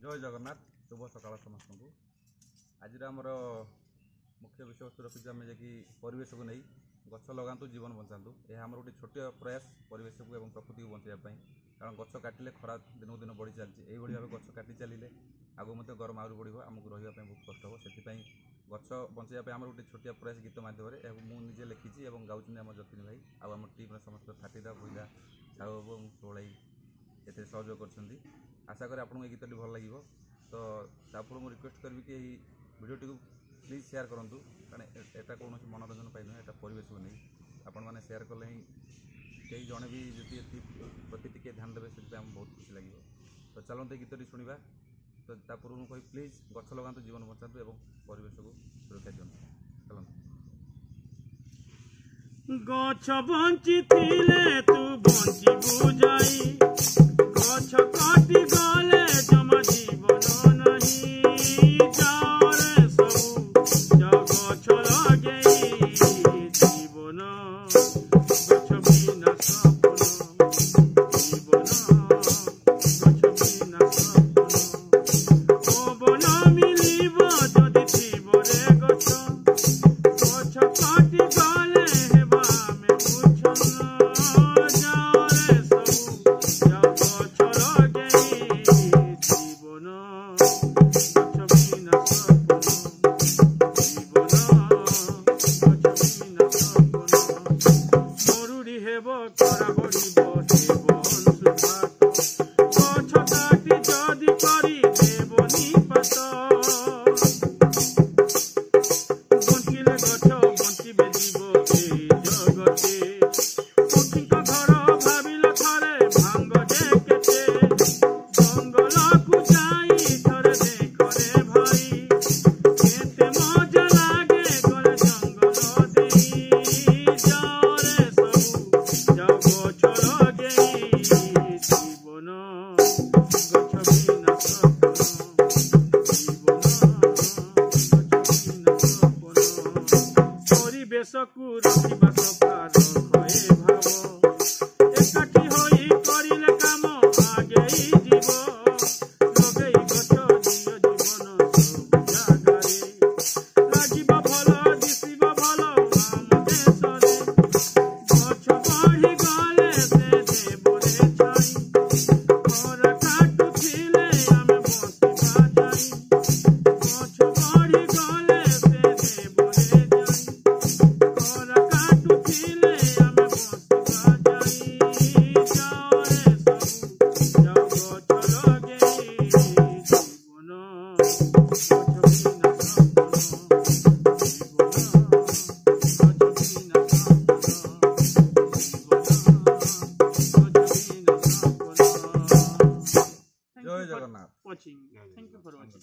जय जगन्नाथ शुभ सकाल समस्त को। आज आमर मुख्य विषय वस्तु रखी आम जे परिवेश को नहीं गछ लगातु जीवन बचातु। यह आम गोटे छोट प्रयास परिवेश को और प्रकृति को बचाई, कारण गछ काटिले खरा दिन को दिन बढ़ी चलती। यही भाव गछ काटी चलिए आगू मत गरम आहरी बढ़ आमको रही बहुत कष्ट हे। से गछ बचाई आम गोटे छोटिया प्रयास गीत मध्यम मुझे लिखी और गाँव आम जतिन भाई आम टीम समस्त फाटीदा भूजा साहू और सोलाई ये सहयोग कर। आशा करें आपको ये गीत भल लगे। तो आपको मुझे रिक्वेस्ट करी कि भिडियोटी को प्लीज शेयर करूँ, कारण यहाँ कौन मनोरंजन नुहे, यहाँ परिवेश को नहीं आपण मैंने शेयर कले ही कई जड़े भी जी प्रति टी ध्यान देवे से बहुत खुशी लगे। तो चलते गीतटी शुणा। तो पूर्व मुझे कही प्लीज गछ लगातु जीवन बचातु और परिवेश को सुरक्षा दिखाँ। गछ बंची तू बंचबू जाई, गछ काटी गले जमा जीवन नहीं। जारे सबू जा गछ लगे जीवन, गछ बिना सपन जीवन, गछ बिना सपन पवन मिलिब जदि थिब रे गछ। गछ काटी गले हेबा में बुझन, जारे सबू जा गछ लगे जीवन, गछ बिना सपन जीवन, गछ बिना सपन मरुड़ी हेब खरा बढ़िब हेब सुभात। गछ काटी जदि करी देबनी पात, बंचिले गछ बंचिबे जीव ए जगते। पक्षीक घर भाविल थरे भांग जे केते, जंगल को जाई थरे देख रे भाई। केते मजा लागे गले जंगल देई, जारे सबू जा गछ लगे जीवन, गछ बिना सपन जीवन, गछ बिना सपन परिवेश को रखिबा सफा रखे भाव। एकाठी होई करिले काम आगेई जीव, लगेई गछ दिय जीवन सब जागारे। लागिबा भल दिसिबा भल आम देशरे, गछ बढ़ी गले से देव रे छाई। खरा काटुथिले आमे बसिबा जाई, गछ बढ़ी गले से देव रे जाई। खरा काटुथिले आमे बसिबा जाई, जारे सबू जा गछ लगे जीवन, गछ बिना सपन जीवन, गछ बिना सपन जीवन, गछ बिना सपन। जय Jagannath. Watching. Thank you for watching.